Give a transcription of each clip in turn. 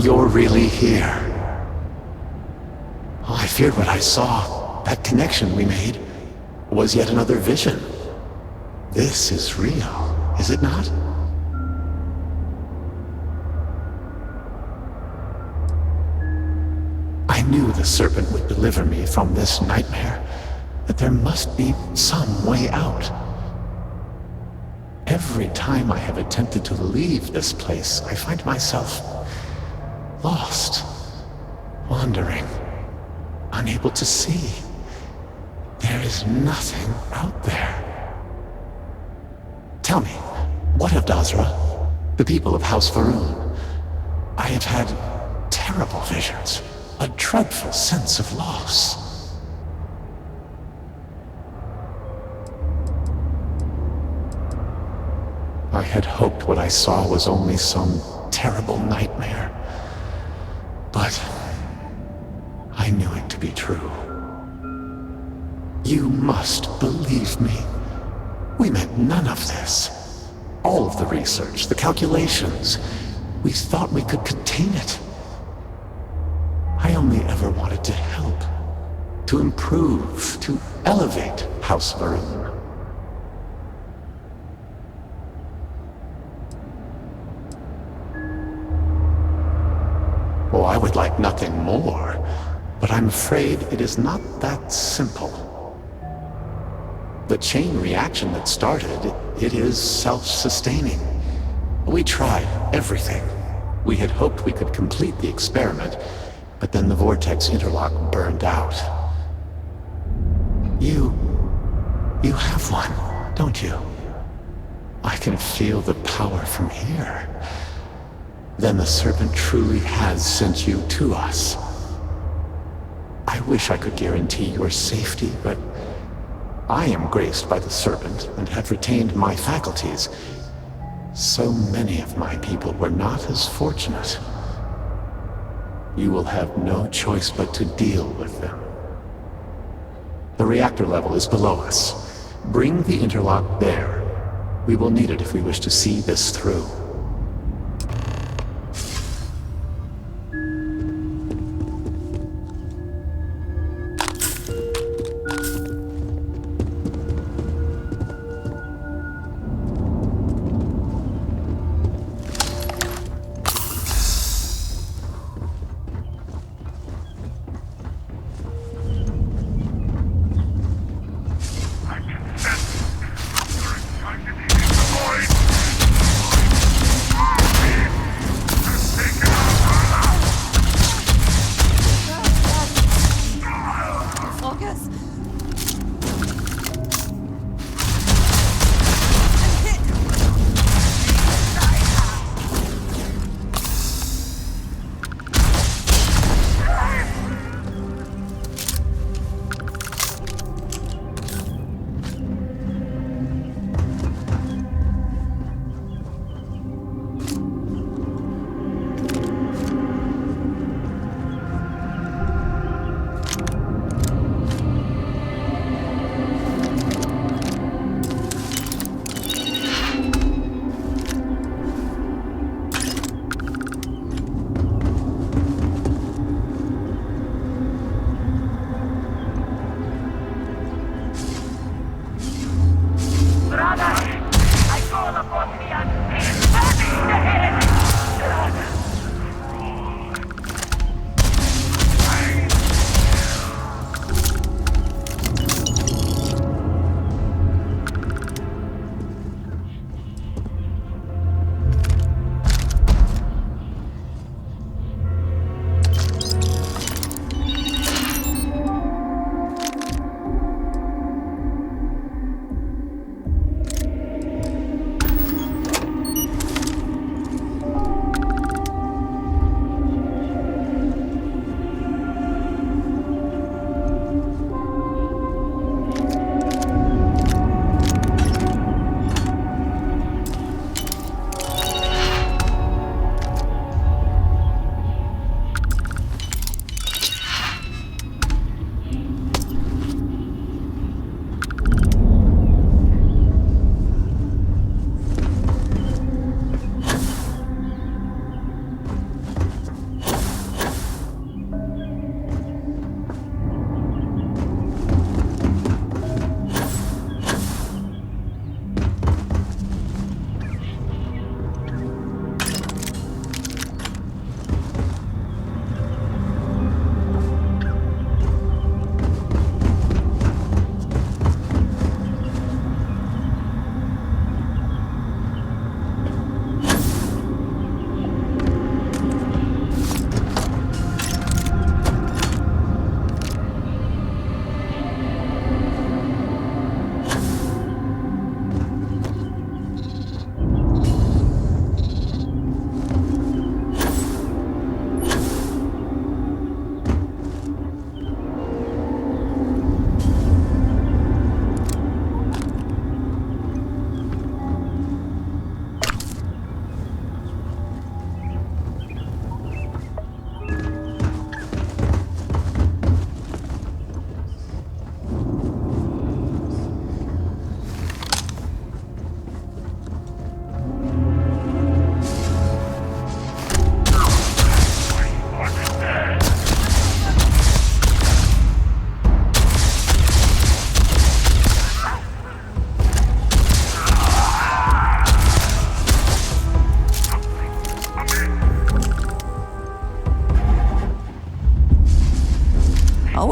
You're really here. Oh, I feared what I saw. That connection we made was yet another vision. This is real, is it not? I knew the serpent would deliver me from this nightmare, that there must be some way out. Every time I have attempted to leave this place, I find myself lost, wandering, unable to see. There is nothing out there. Tell me, what of Dazra, the people of House Varun? I have had terrible visions, a dreadful sense of loss. I had hoped what I saw was only some terrible nightmare, but I knew it to be true. You must believe me. We meant none of this. All of the research, the calculations, we thought we could contain it. I only ever wanted to help, to improve, to elevate House Varun. Oh, I would like nothing more, but I'm afraid it is not that simple. The chain reaction that started, it is self-sustaining. We tried everything. We had hoped we could complete the experiment, but then the vortex interlock burned out. You have one, don't you? I can feel the power from here. Then the serpent truly has sent you to us. I wish I could guarantee your safety, but I am graced by the serpent and have retained my faculties. So many of my people were not as fortunate. You will have no choice but to deal with them. The reactor level is below us. Bring the interlock there. We will need it if we wish to see this through.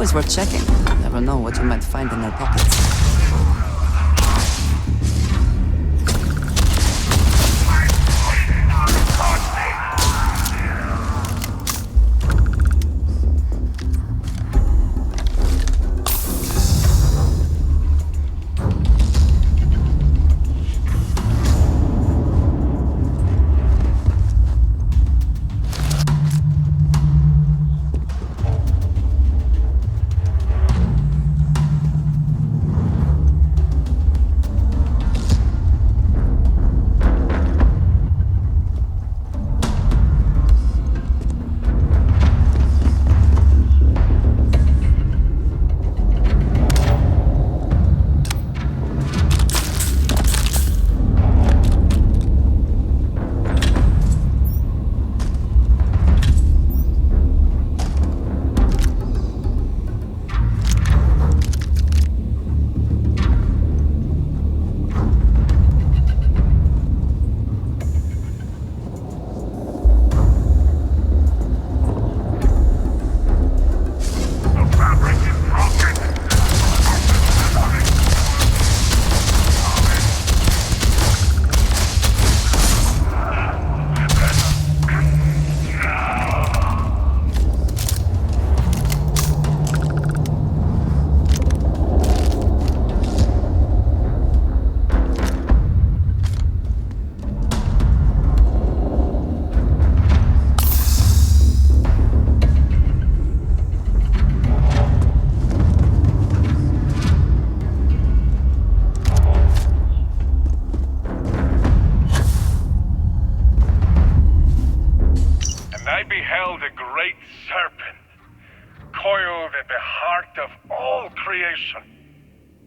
always worth checking. Never know what you might find in their pockets.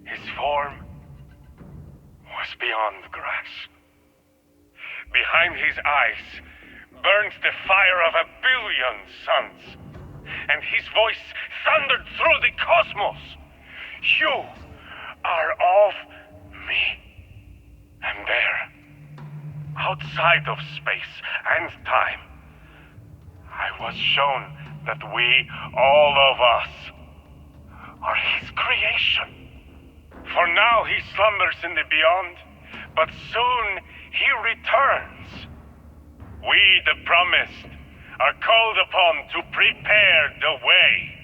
His form was beyond grasp. Behind his eyes burns the fire of 1 billion suns, and his voice thundered through the cosmos. You are of me. And there, outside of space and time, I was shown that we, all of us, are his creation. For now he slumbers in the beyond, but soon he returns. We, the promised, are called upon to prepare the way.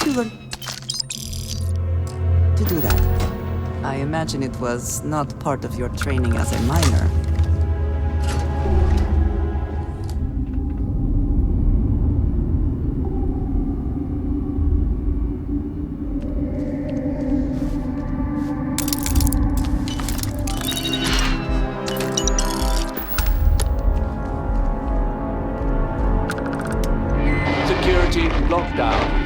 did you learn to do that? I imagine it was not part of your training as a miner. Security lockdown.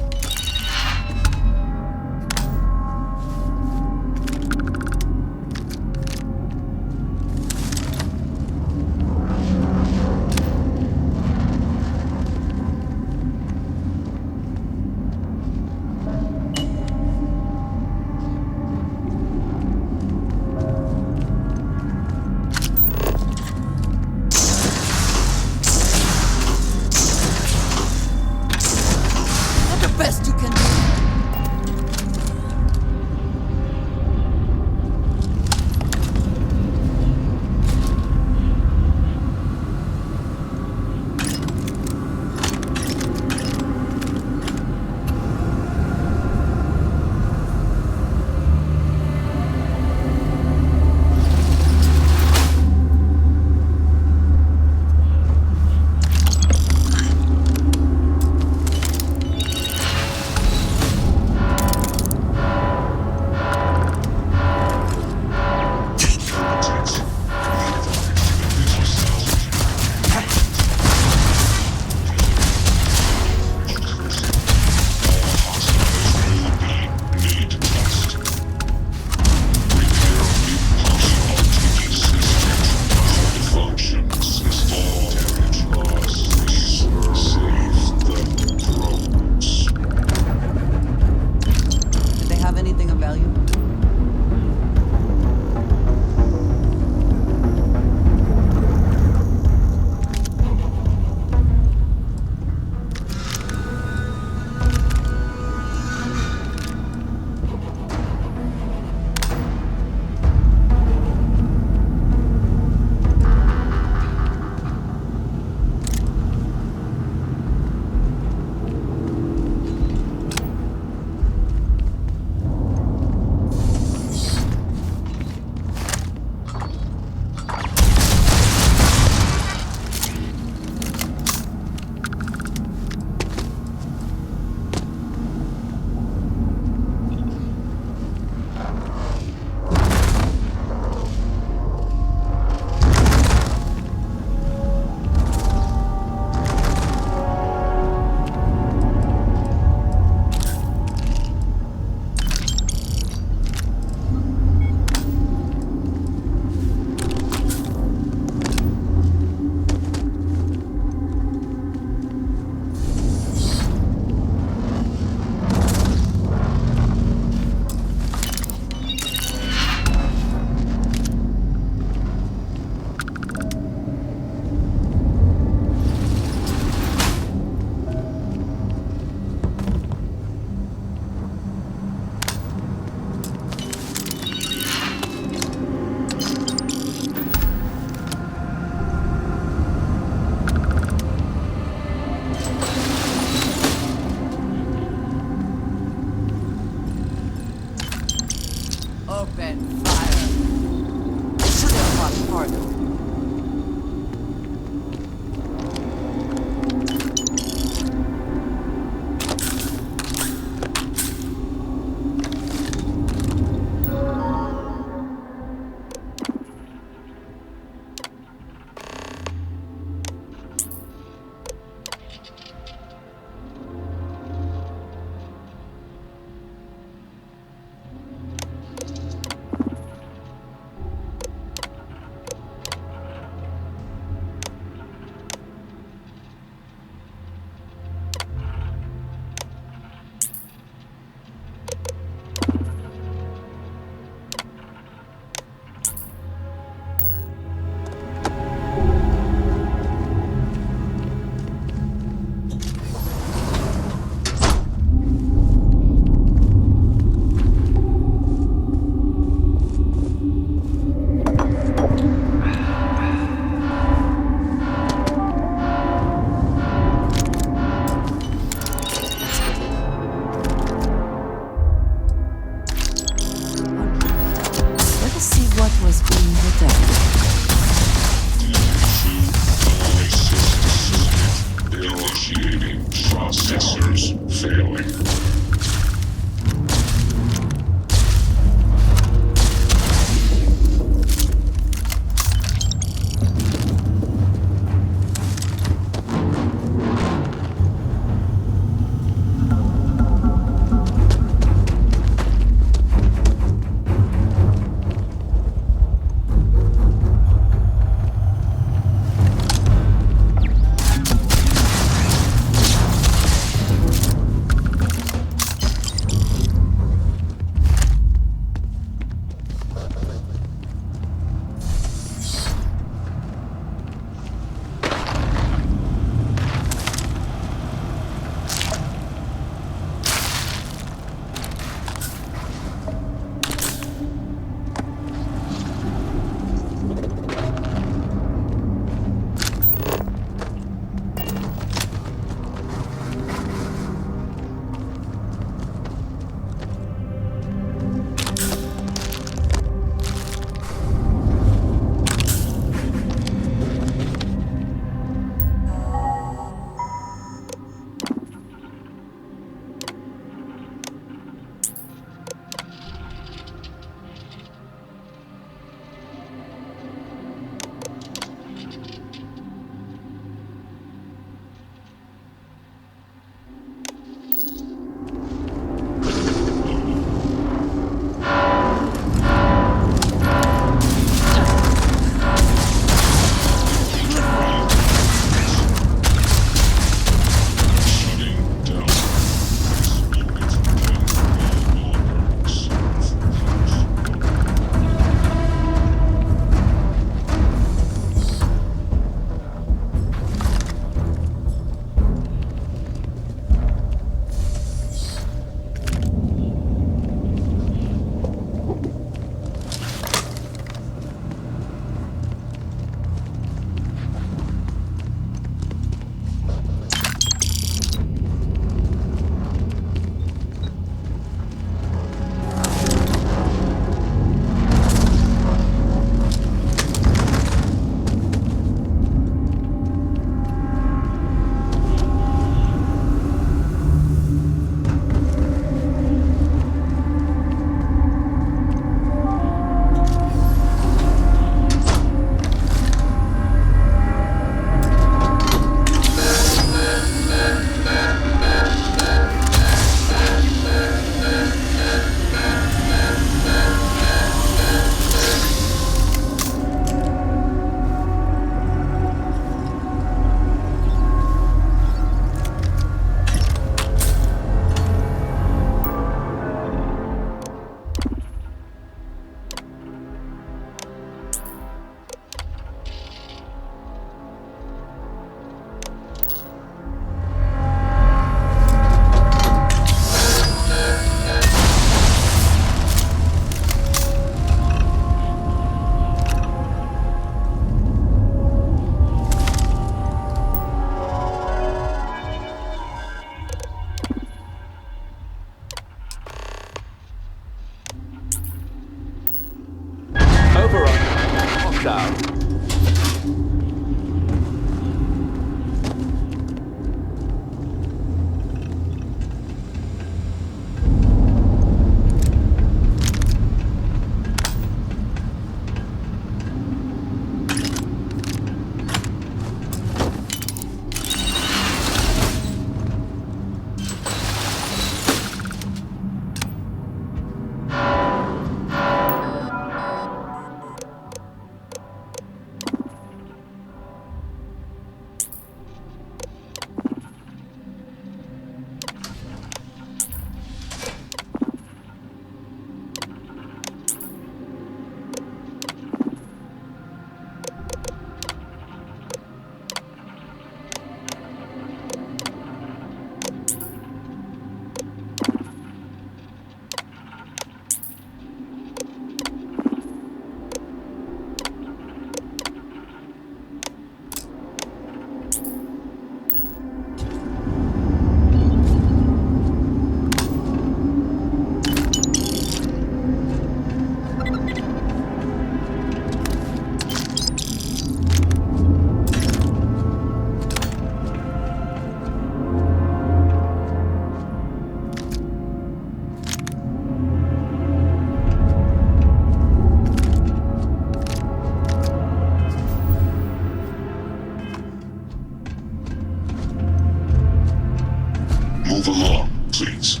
Move along, please.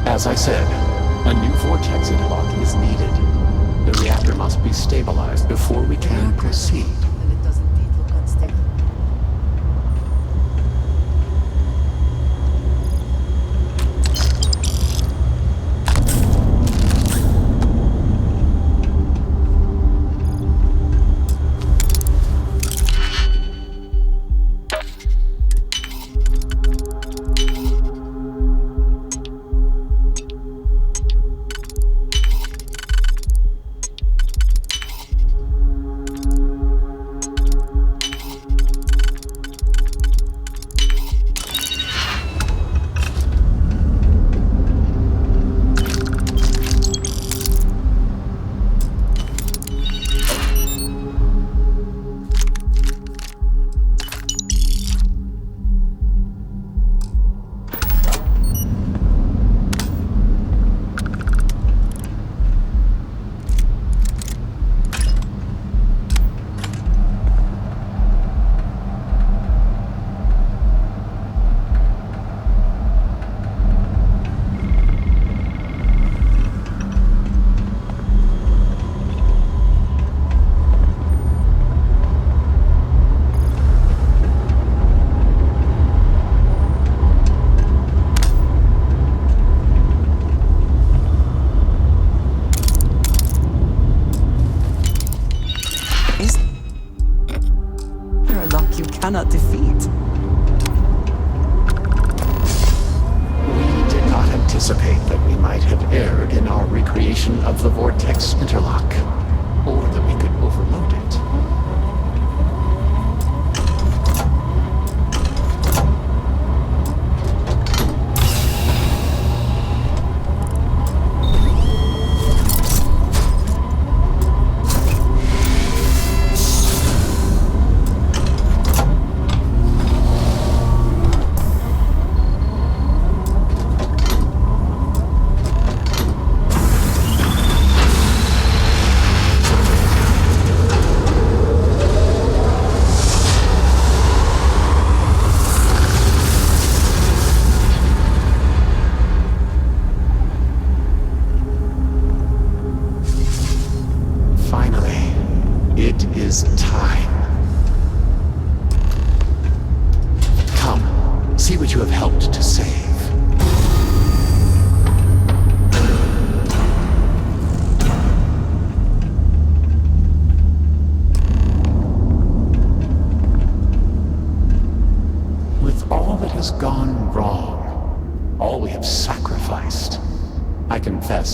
As I said, a new vortex interlock is needed. The reactor must be stabilized before we can proceed. And it does indeed look unstable. Cannot defeat. We did not anticipate that we might have erred in our recreation of the vortex interlock, or that we could overload it.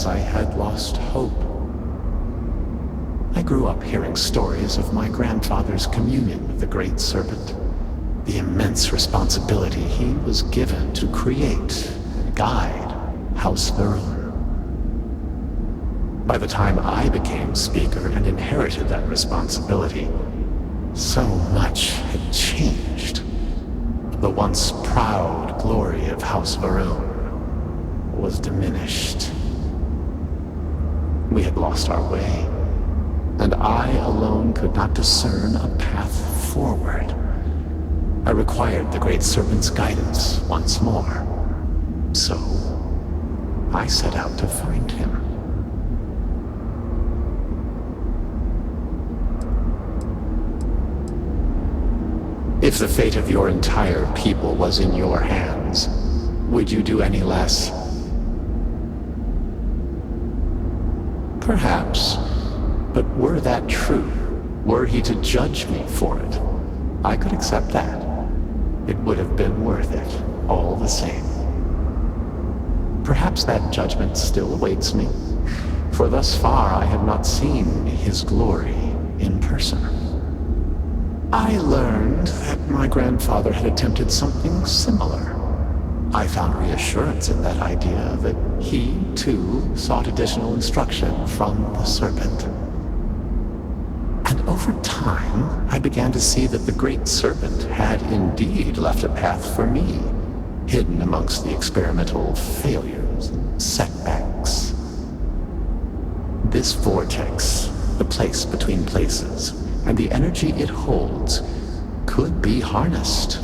I had lost hope. I grew up hearing stories of my grandfather's communion with the Great Serpent, the immense responsibility he was given to create and guide House Varun. By the time I became Speaker and inherited that responsibility, so much had changed. The once proud glory of House Varun was diminished. We had lost our way, and I alone could not discern a path forward. I required the Great Serpent's guidance once more. So, I set out to find him. If the fate of your entire people was in your hands, would you do any less? Perhaps. But were that true, were he to judge me for it, I could accept that. It would have been worth it, all the same. Perhaps that judgment still awaits me, for thus far I have not seen his glory in person. I learned that my grandfather had attempted something similar. I found reassurance in that idea that he, too, sought additional instruction from the Serpent. And over time, began to see that the Great Serpent had indeed left a path for me, hidden amongst the experimental failures and setbacks. This vortex, the place between places, and the energy it holds, could be harnessed,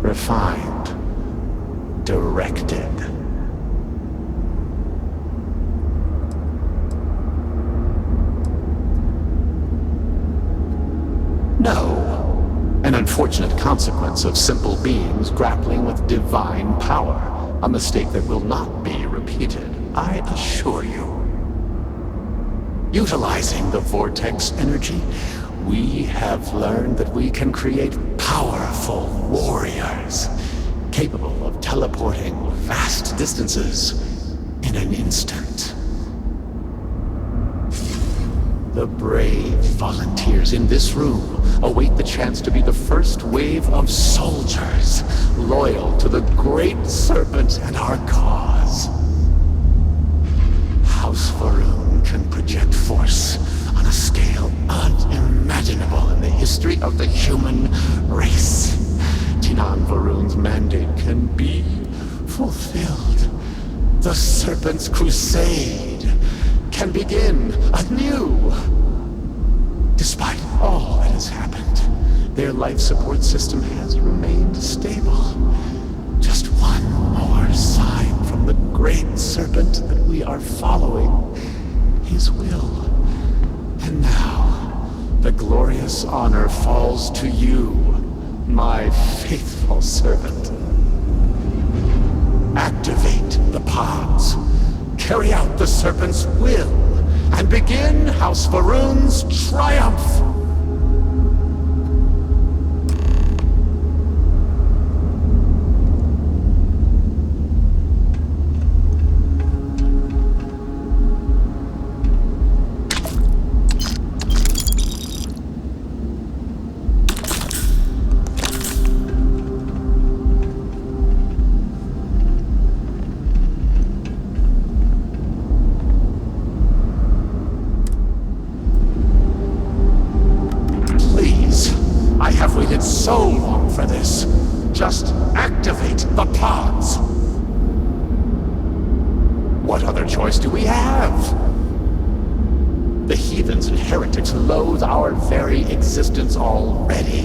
refined, directed. No, an unfortunate consequence of simple beings grappling with divine power, a mistake that will not be repeated, I assure you. Utilizing the vortex energy, we have learned that we can create powerful warriors, capable of teleporting vast distances in an instant. The brave volunteers in this room await the chance to be the first wave of soldiers loyal to the Great Serpent and our cause. House Varun can project force on a scale unimaginable in the history of the human race. Tinan Varun's mandate can be fulfilled. The Serpent's crusade can begin anew. Despite all that has happened, their life support system has remained stable. Just one more sign from the Great Serpent that we are following his will. And now, the glorious honor falls to you, my faithful servant. Activate the pods. Carry out the Serpent's will, and begin House Varun's triumph! So long for this. Just activate the pods. What other choice do we have? The heathens and heretics loathe our very existence already.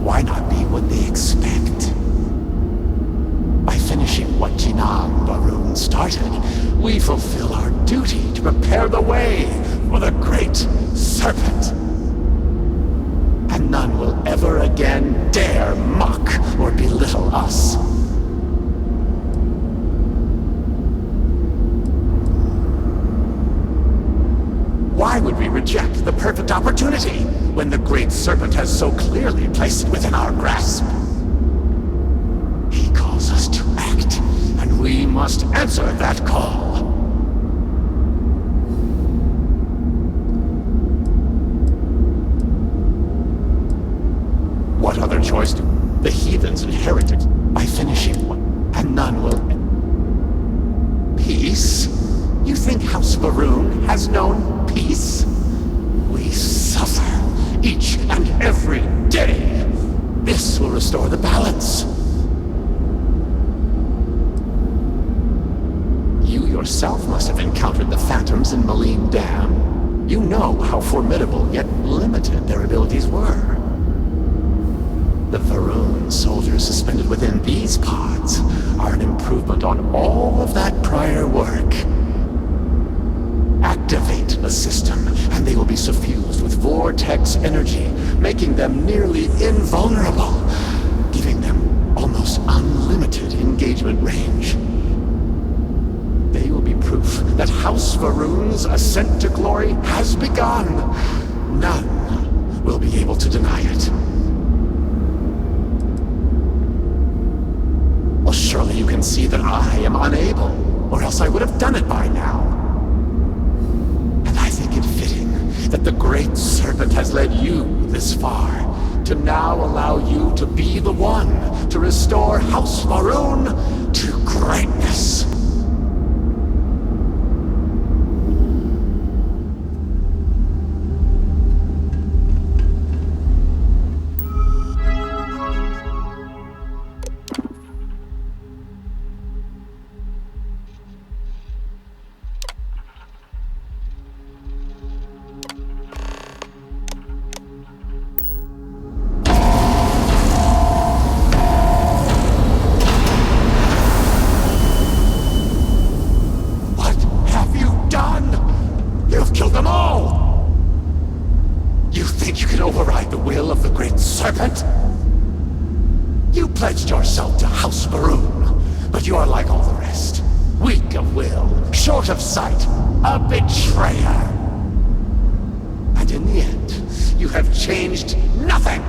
Why not be what they expect? By finishing what Jinan Varun started, we fulfill our duty to prepare the way for the Great Serpent. And none will ever again dare mock or belittle us. Why would we reject the perfect opportunity when the Great Serpent has so clearly placed it within our grasp? He calls us to act, and we must answer that call. What other choice do the heathens and heretics by finishing what, and none will... Peace? You think House Varun has known peace? We suffer each and every day. This will restore the balance. You yourself must have encountered the phantoms in Malign Dam. You know how formidable yet limited their abilities were. The Varun soldiers suspended within these pods are an improvement on all of that prior work. Activate the system, and they will be suffused with vortex energy, making them nearly invulnerable, giving them almost unlimited engagement range. They will be proof that House Varun's ascent to glory has begun. None will be able to deny it. Well, surely you can see that I am unable, or else I would have done it by now. And I think it fitting that the Great Serpent has led you this far, to now allow you to be the one to restore House Varun to greatness. will of the Great Serpent? You pledged yourself to House Baroon, but you are like all the rest. Weak of will, short of sight, a betrayer. And in the end, you have changed nothing!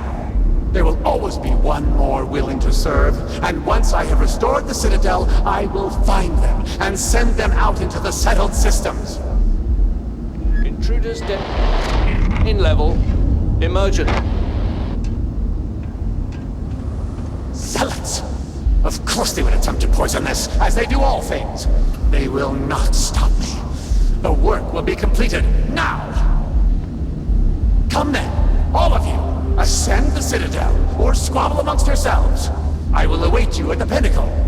There will always be one more willing to serve, and once I have restored the Citadel, I will find them and send them out into the settled systems. Intruders in level. Emergent. Zealots! Of course they would attempt to poison this, as they do all things. They will not stop me. The work will be completed now! Come then, all of you! Ascend the Citadel, or squabble amongst yourselves. I will await you at the pinnacle.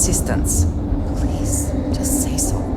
assistance. Please, just say so.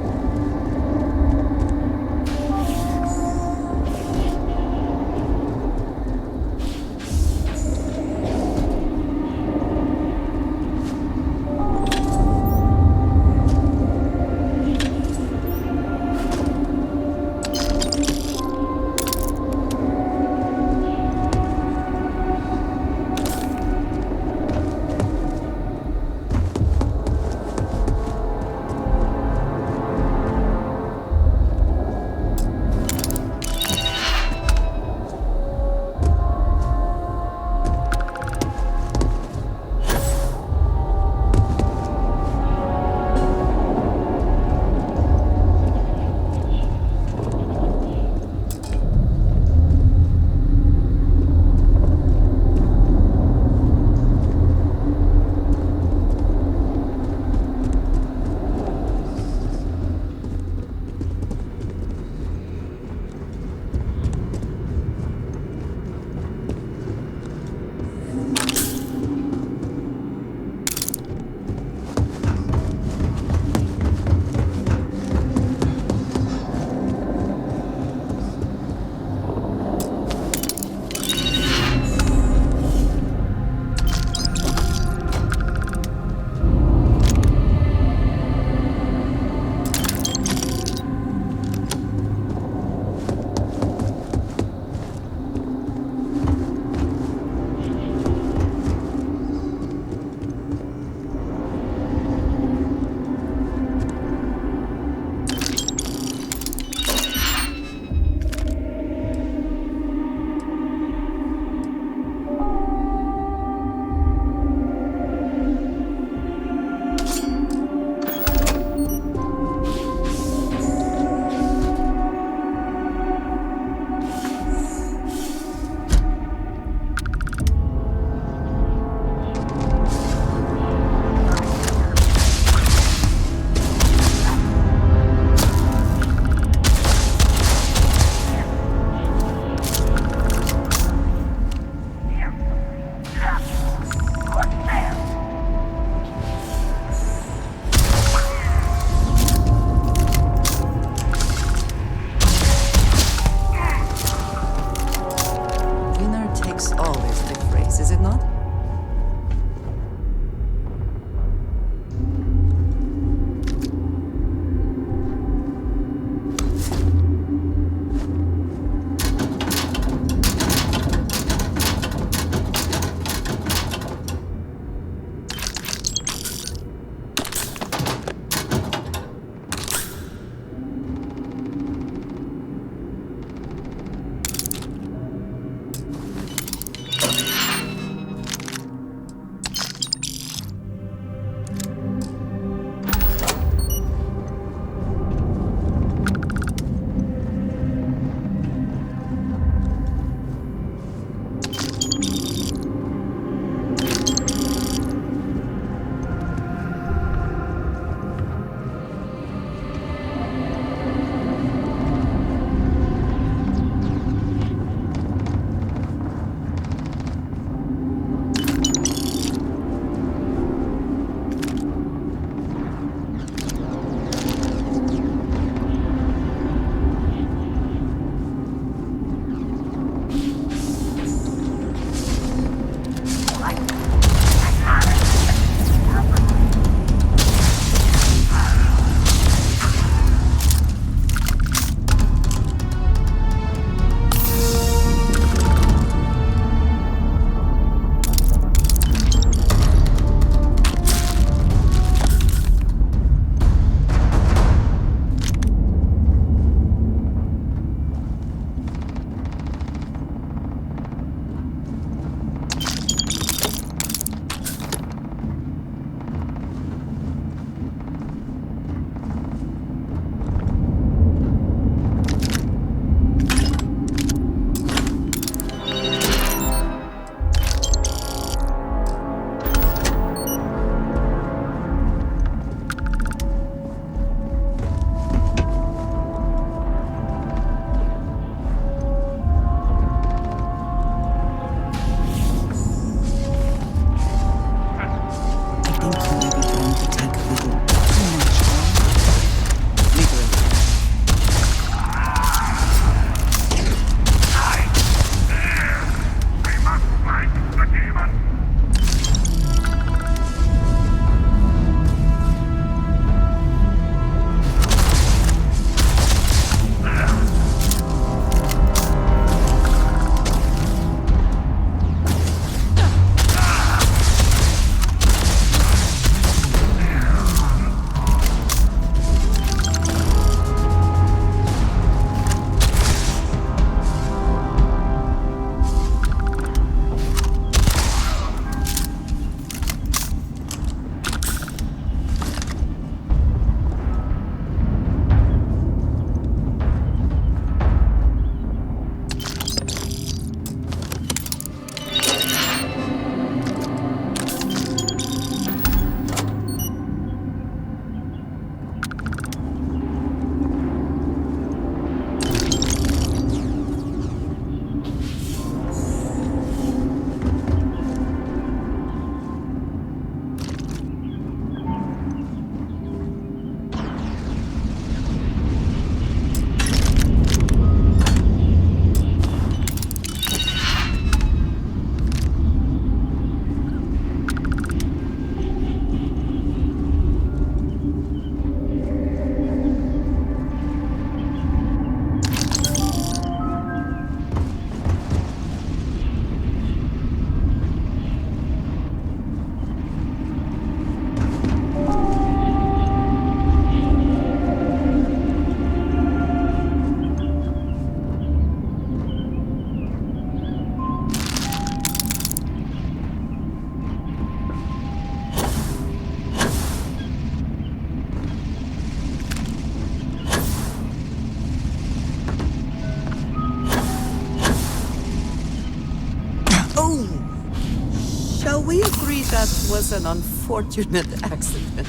That was an unfortunate accident.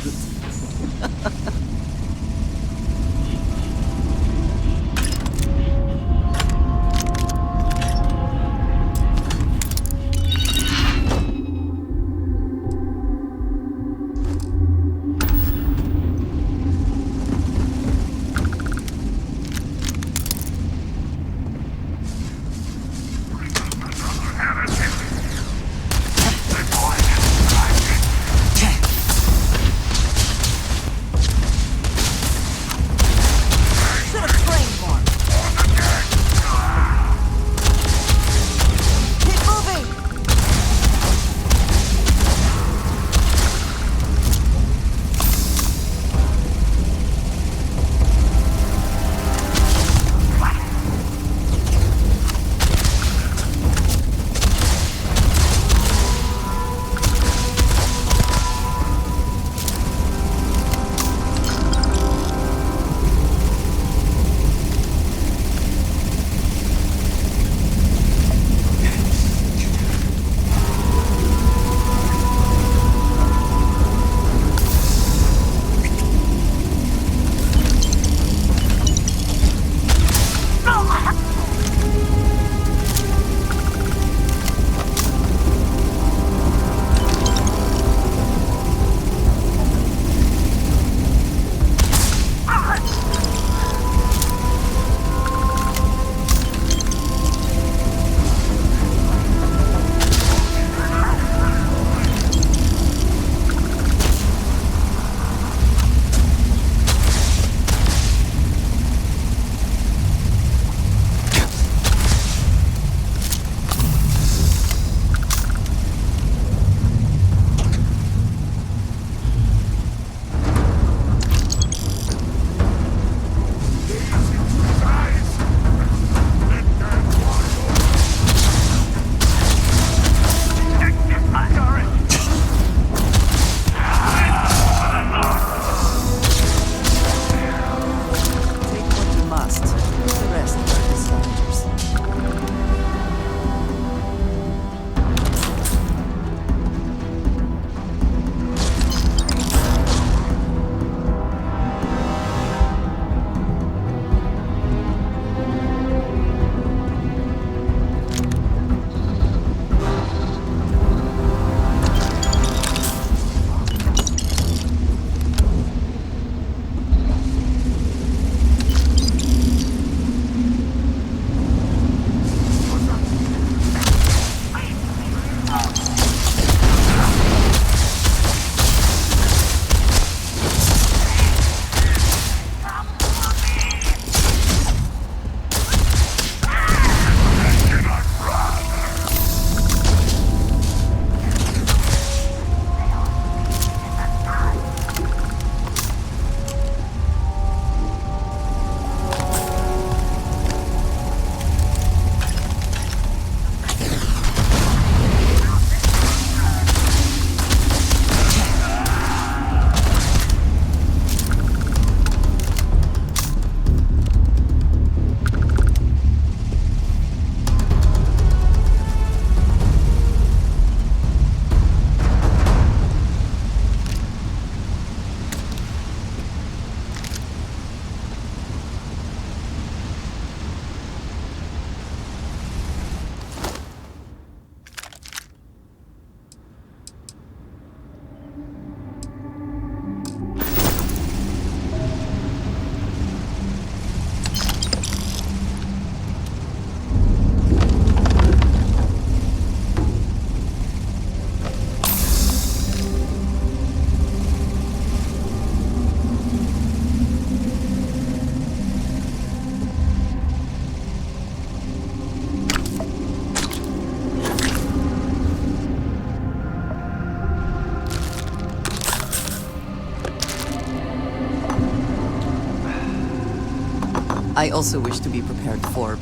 I also wish to be prepared for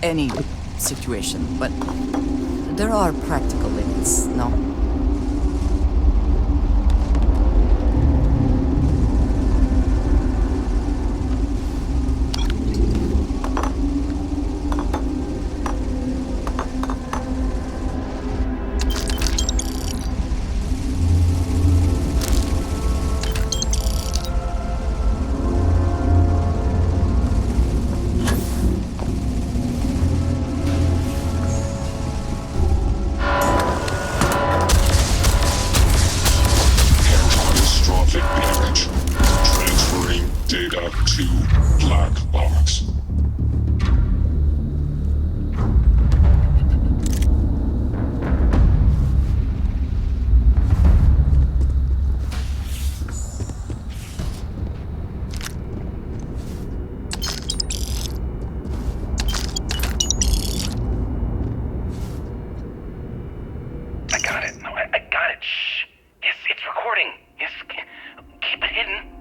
any situation, but there are practical limits, no? to Black Box. I got it. No, I got it. Shh. Yes, it's recording. Yes, keep it hidden.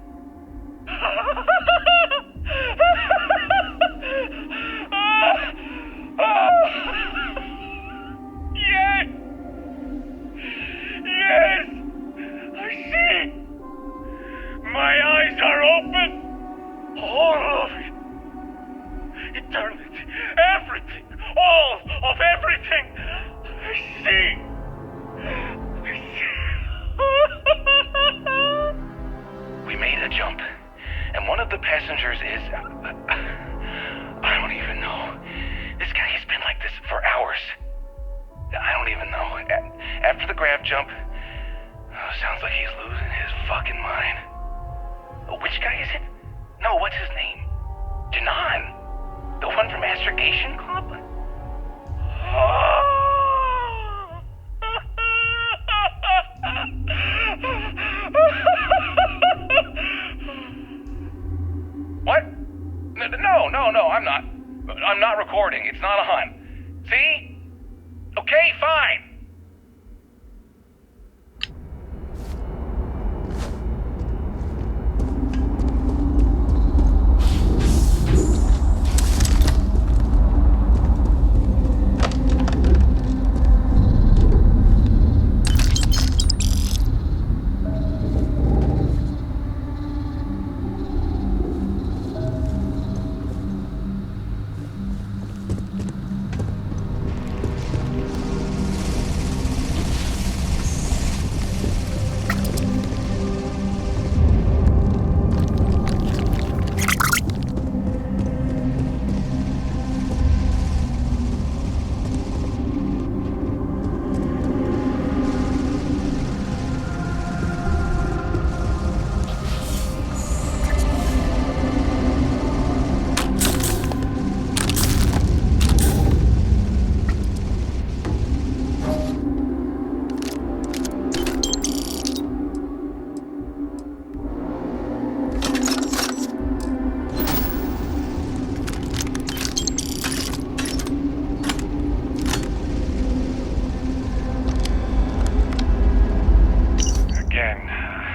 Yes! Yes! I see! My eyes are open! All of it! Eternity! Everything! All of everything! I see! We made a jump, and one of the passengers is... I don't even know. This guy has been like this for hours. I don't even know. After the grav jump, sounds like he's losing his fucking mind. Which guy is it? No, what's his name? Janan. The one from Astrogation Club? What? No, I'm not. I'm not recording. It's not on. See? Okay, fine.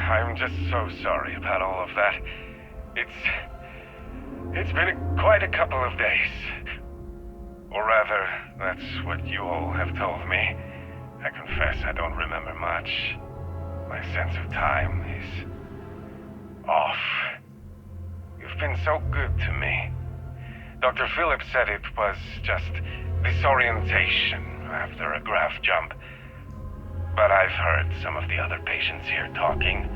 I'm just so sorry about all of that. It's been quite a couple of days. Or rather, that's what you all have told me. I confess I don't remember much. My sense of time is off. You've been so good to me. Dr. Phillips said it was just disorientation after a grav jump. But I've heard some of the other patients here talking.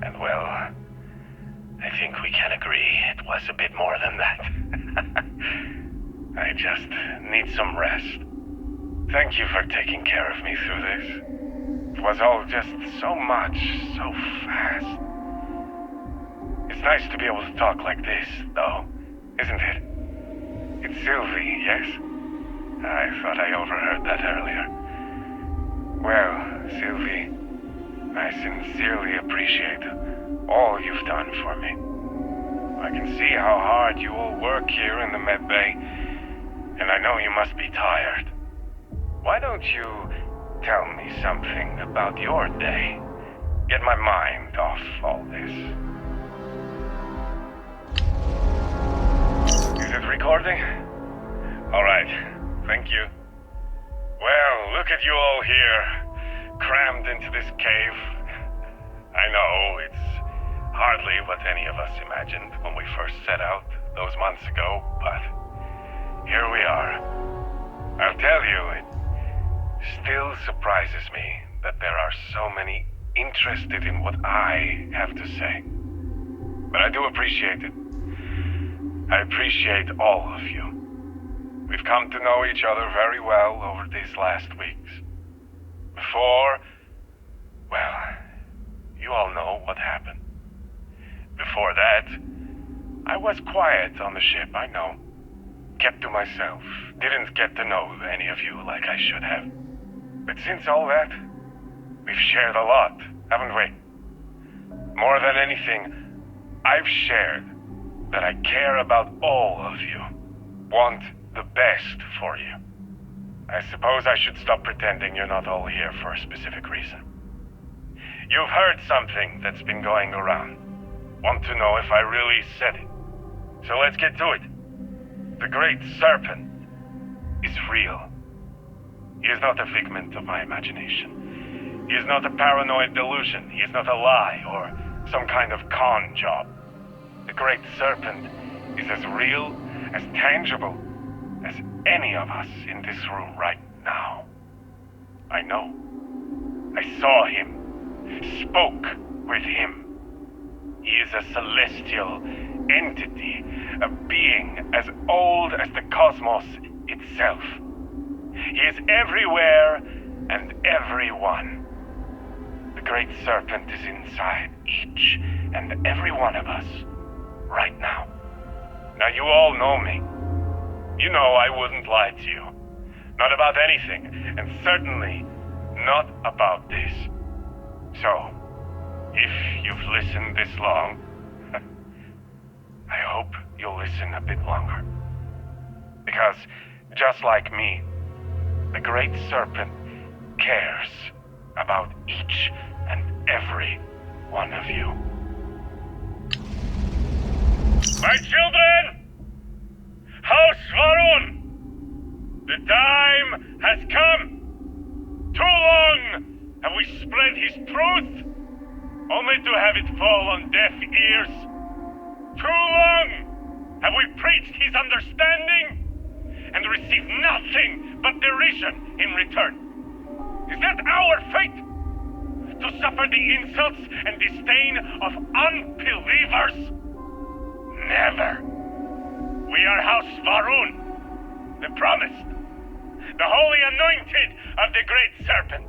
And well, I think we can agree it was a bit more than that. I just need some rest. Thank you for taking care of me through this. It was all just so much, so fast. It's nice to be able to talk like this, though, isn't it? It's Sylvie, yes? I thought I overheard that earlier. Well, Sylvie, I sincerely appreciate all you've done for me. I can see how hard you all work here in the med bay, and I know you must be tired. Why don't you tell me something about your day? Get my mind off all this. Is it recording? All right, thank you. Well, look at you all here, crammed into this cave. I know it's hardly what any of us imagined when we first set out those months ago, but here we are. I'll tell you, it still surprises me that there are so many interested in what I have to say. But I do appreciate it. I appreciate all of you. We've come to know each other very well over these last weeks. Before, well, you all know what happened. Before that, I was quiet on the ship, I know. Kept to myself. Didn't get to know any of you like I should have. But since all that, we've shared a lot, haven't we? More than anything, I've shared that I care about all of you. Want the best for you. I suppose I should stop pretending you're not all here for a specific reason. You've heard something that's been going around. Want to know if I really said it. So let's get to it. The Great Serpent is real. He is not a figment of my imagination. He is not a paranoid delusion. He is not a lie or some kind of con job. The Great Serpent is as real, as tangible, as any of us in this room right now. I know. I saw him, spoke with him. He is a celestial entity, a being as old as the cosmos itself. He is everywhere and everyone. The Great Serpent is inside each and every one of us right now. Now you all know me. You know I wouldn't lie to you. Not about anything, and certainly not about this. So, if you've listened this long, I hope you'll listen a bit longer. Because, just like me, the Great Serpent cares about each and every one of you. My children! House Varun! The time has come! Too long have we spread his truth, only to have it fall on deaf ears. Too long have we preached his understanding, and received nothing but derision in return. Is that our fate? To suffer the insults and disdain of unbelievers? Never. We are House Varun, the promised, the holy anointed of the Great Serpent.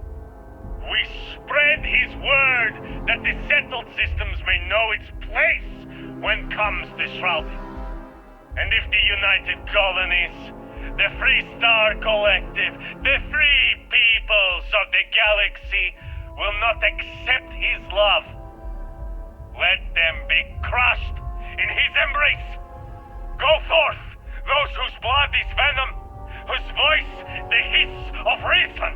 We spread his word that the settled systems may know its place when comes the shrouding. And if the United Colonies, the Free Star Collective, the free peoples of the galaxy will not accept his love, let them be crushed in his embrace. Go forth, those whose blood is venom, whose voice the hiss of reason.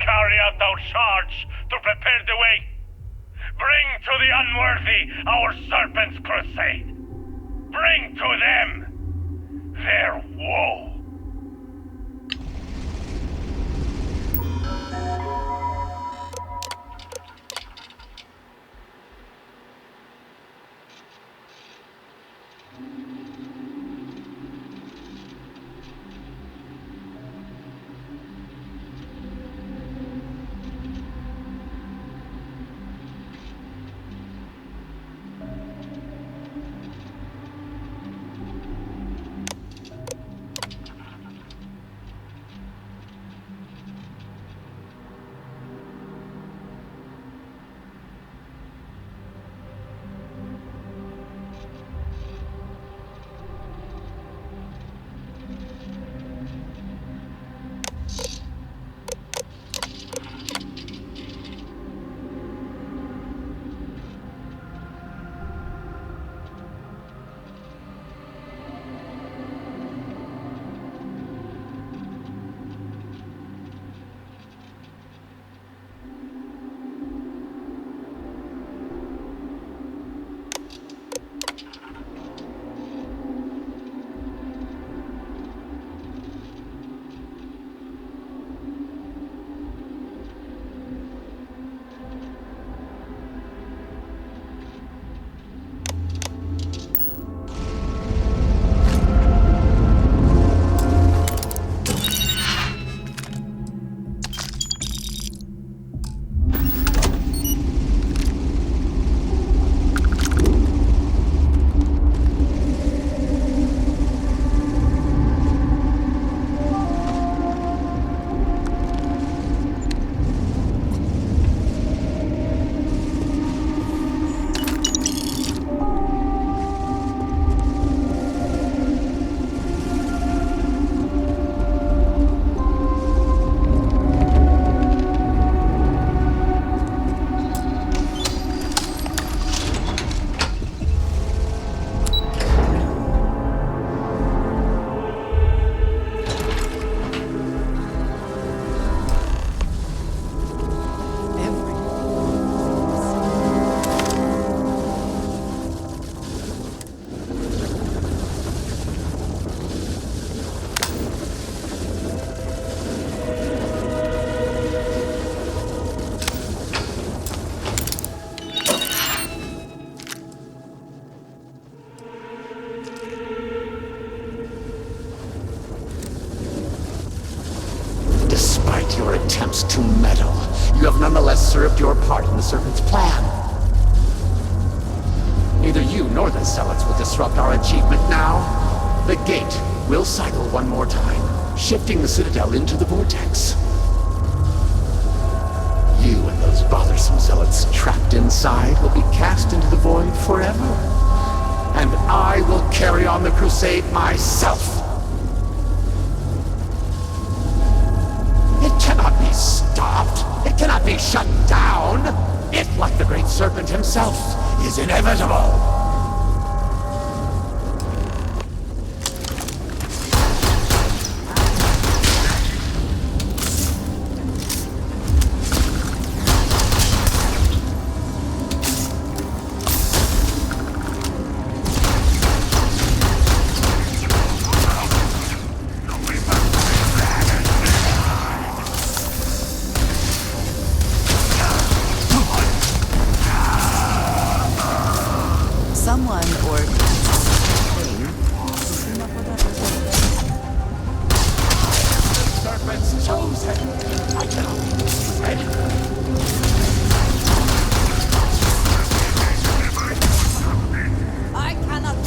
Carry out our charge to prepare the way. Bring to the unworthy our serpent's crusade. Bring to them their woe. you have nonetheless served your part in the Serpent's plan. Neither you nor the Zealots will disrupt our achievement now. The gate will cycle one more time, shifting the Citadel into the vortex. You and those bothersome Zealots trapped inside will be cast into the void forever. And I will carry on the crusade myself. It cannot be stopped. It cannot be shut down. It, like the great serpent himself, is inevitable. Someone or thing is clean up with Serpent's chosen. I cannot be ready. I cannot.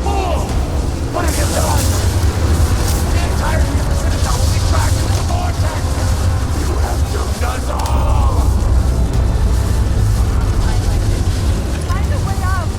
fool! What have you done? The entirety of the Citadel will be trapped in the vortex! You have doomed us all! Find a way out!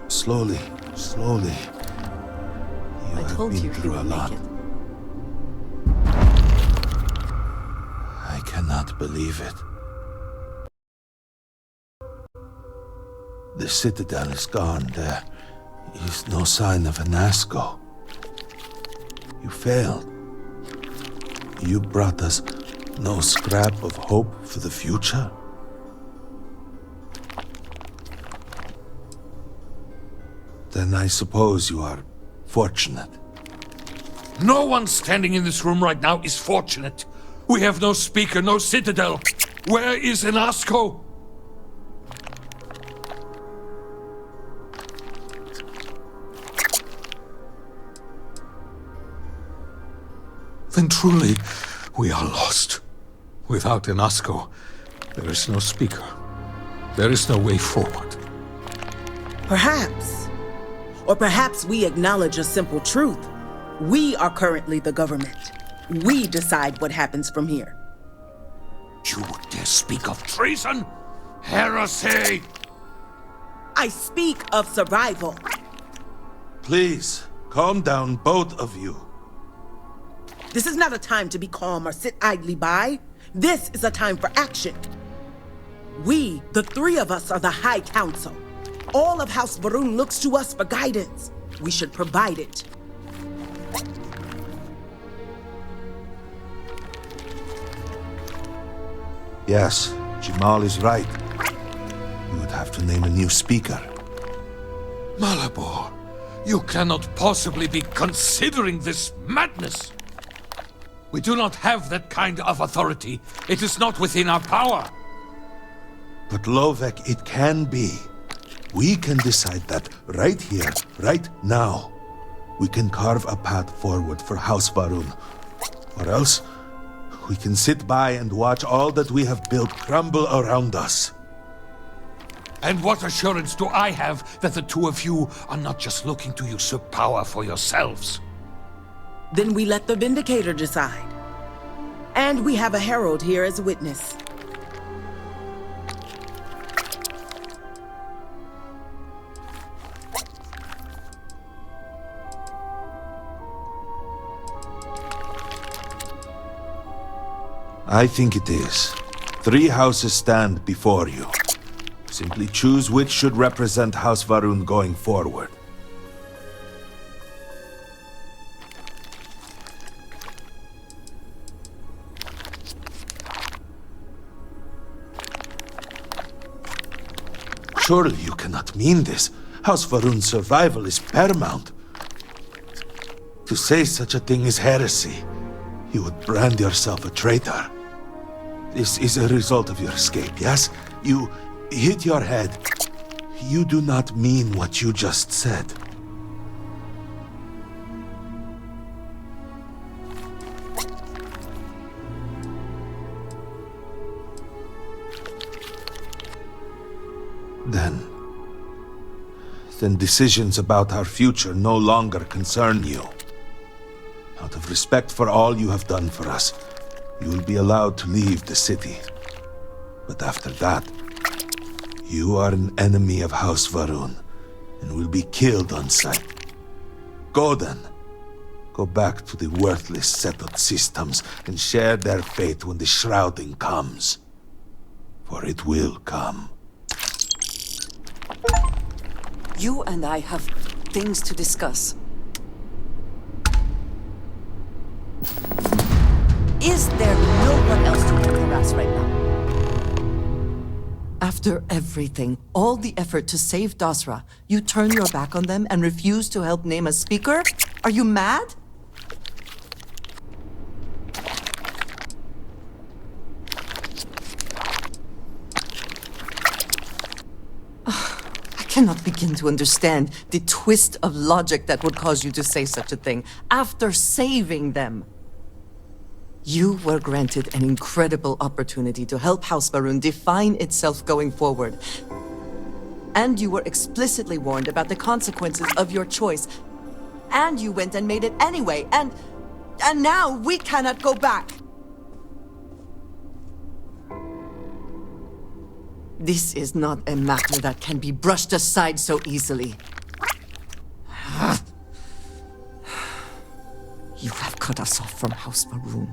Slowly, slowly. I told you he through a would lot. make it. I cannot believe it. The Citadel is gone. There is no sign of an Asco. You failed. You brought us no scrap of hope for the future. Then I suppose you are fortunate. No one standing in this room right now is fortunate. We have no speaker, no Citadel. Where is Inasco? Then truly, we are lost. Without Inasco, there is no speaker. There is no way forward. Perhaps. Or perhaps we acknowledge a simple truth. We are currently the government. We decide what happens from here. You would dare speak of treason? Heresy! I speak of survival. Please, calm down, both of you. This is not a time to be calm or sit idly by. This is a time for action. We, the three of us, are the High Council. All of House Varun looks to us for guidance. We should provide it. Yes, Jamal is right. We would have to name a new speaker. Malabor, you cannot possibly be considering this madness. We do not have that kind of authority. It is not within our power. But Lovek, it can be. We can decide that right here, right now. We can carve a path forward for House Varun. Or else, we can sit by and watch all that we have built crumble around us. And what assurance do I have that the two of you are not just looking to usurp power for yourselves? Then we let the Vindicator decide. And we have a herald here as a witness. I think it is. 3 houses stand before you. Simply choose which should represent House Varun going forward. Surely you cannot mean this. House Varun's survival is paramount. To say such a thing is heresy. You would brand yourself a traitor. This is a result of your escape, yes? You hit your head. You do not mean what you just said. Then decisions about our future no longer concern you. Out of respect for all you have done for us, you will be allowed to leave the city. But after that, you are an enemy of House Varun, and will be killed on sight. Go then. Go back to the worthless settled systems and share their fate when the shrouding comes. For it will come. You and I have things to discuss. Is there no one else you can harass right now? After everything, all the effort to save Dasra, you turn your back on them and refuse to help name a speaker? Are you mad? I cannot begin to understand the twist of logic that would cause you to say such a thing after saving them. You were granted an incredible opportunity to help House Varun define itself going forward. And you were explicitly warned about the consequences of your choice. And you went and made it anyway, and now we cannot go back. This is not a matter that can be brushed aside so easily. You have cut us off from House Varun.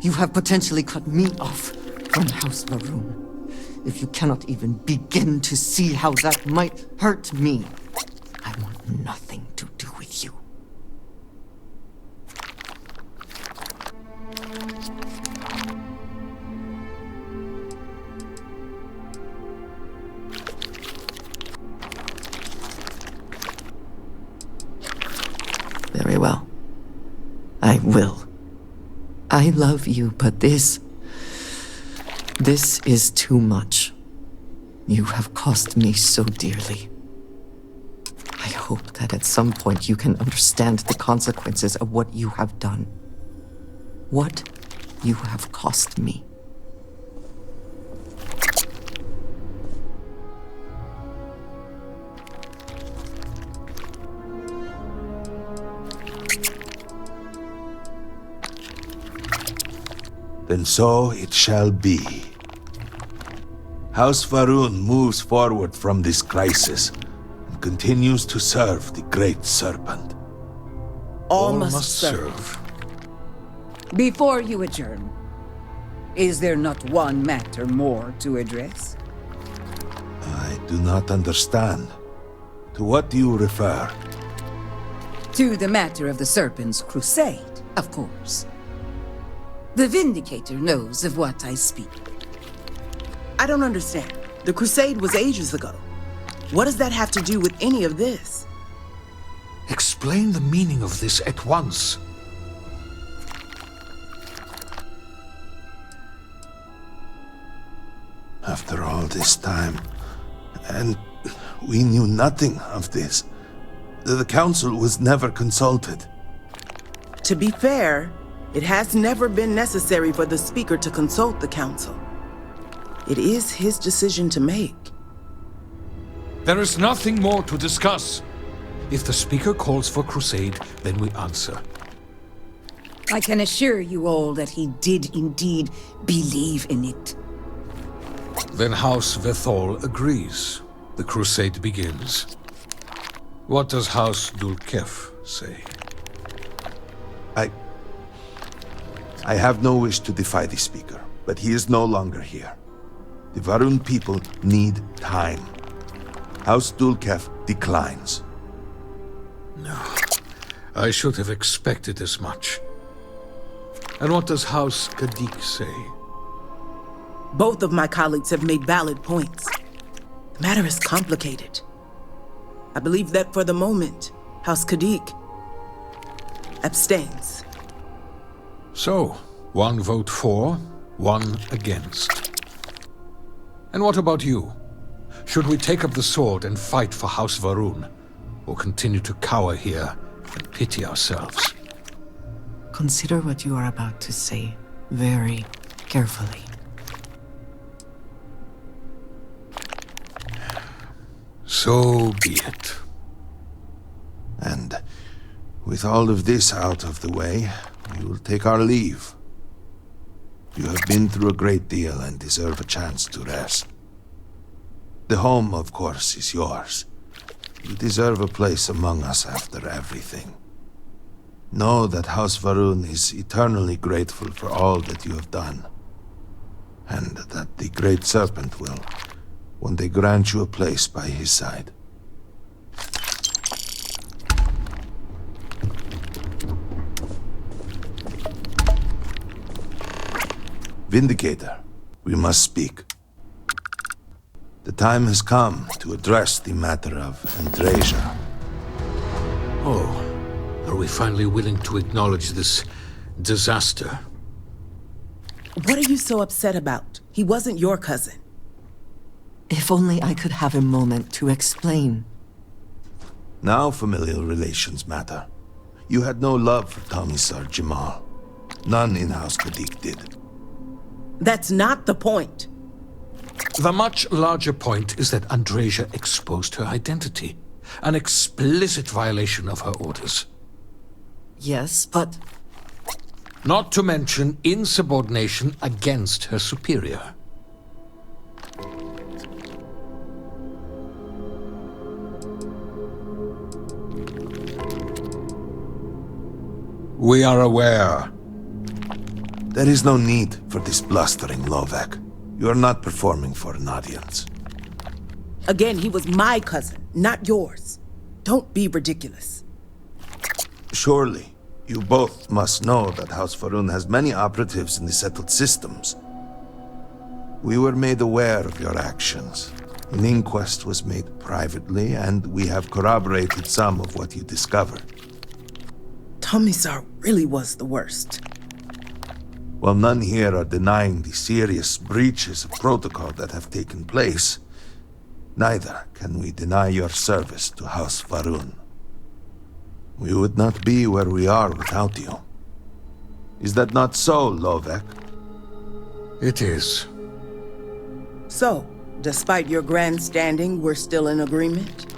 You have potentially cut me off from House Varun. If you cannot even begin to see how that might hurt me, I want nothing to do with you. Very well. I will. I love you, but this is too much. You have cost me so dearly. I hope that at some point you can understand the consequences of what you have done. What you have cost me. Then so it shall be. House Varun moves forward from this crisis and continues to serve the Great Serpent. All must serve. Before you adjourn, is there not one matter more to address? I do not understand. To what do you refer? To the matter of the Serpent's crusade, of course. The Vindicator knows of what I speak. I don't understand. The crusade was ages ago. What does that have to do with any of this? Explain the meaning of this at once. After all this time, and we knew nothing of this. The council was never consulted. To be fair, It has never been necessary for the Speaker to consult the Council. It is his decision to make. There is nothing more to discuss. If the Speaker calls for crusade, then we answer. I can assure you all that he did indeed believe in it. Then House Vethol agrees. The crusade begins. What does House Dulkef say? I have no wish to defy the Speaker, but he is no longer here. The Varun people need time. House Dulkef declines. No. I should have expected as much. And what does House Kadik say? Both of my colleagues have made valid points. The matter is complicated. I believe that for the moment, House Kadik abstains. So, one vote for, one against. And what about you? Should we take up the sword and fight for House Varun, or continue to cower here and pity ourselves? Consider what you are about to say very carefully. So be it. And with all of this out of the way, we will take our leave. You have been through a great deal and deserve a chance to rest. The home, of course, is yours. You deserve a place among us after everything. Know that House Varun is eternally grateful for all that you have done, and that the Great Serpent will one day grant you a place by his side. Vindicator, we must speak. The time has come to address the matter of Andreja. Oh, are we finally willing to acknowledge this disaster? What are you so upset about? He wasn't your cousin. If only I could have a moment to explain. Now familial relations matter. You had no love for Commissar Jamal. None in House Kadik did. That's not the point. The much larger point is that Andreja exposed her identity. An explicit violation of her orders. Yes, but... Not to mention insubordination against her superior. We are aware. There is no need for this blustering, Lovek. You are not performing for an audience. Again, he was my cousin, not yours. Don't be ridiculous. Surely, you both must know that House Varun has many operatives in the settled systems. We were made aware of your actions. An inquest was made privately, and we have corroborated some of what you discovered. Commissar really was the worst. While none here are denying the serious breaches of protocol that have taken place, neither can we deny your service to House Varun. We would not be where we are without you. Is that not so, Lovek? It is. So, despite your grandstanding, we're still in agreement?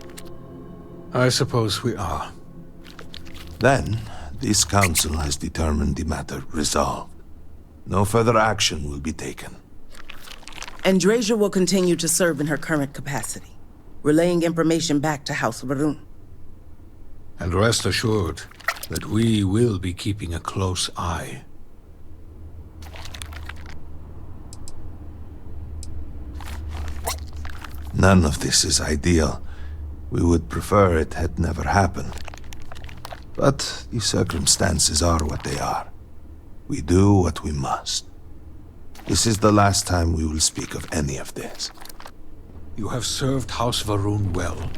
I suppose we are. Then, this council has determined the matter resolved. No further action will be taken. Andreja will continue to serve in her current capacity, relaying information back to House Varun. And rest assured that we will be keeping a close eye. None of this is ideal. We would prefer it had never happened. But the circumstances are what they are. We do what we must. This is the last time we will speak of any of this. You have served House Varun well.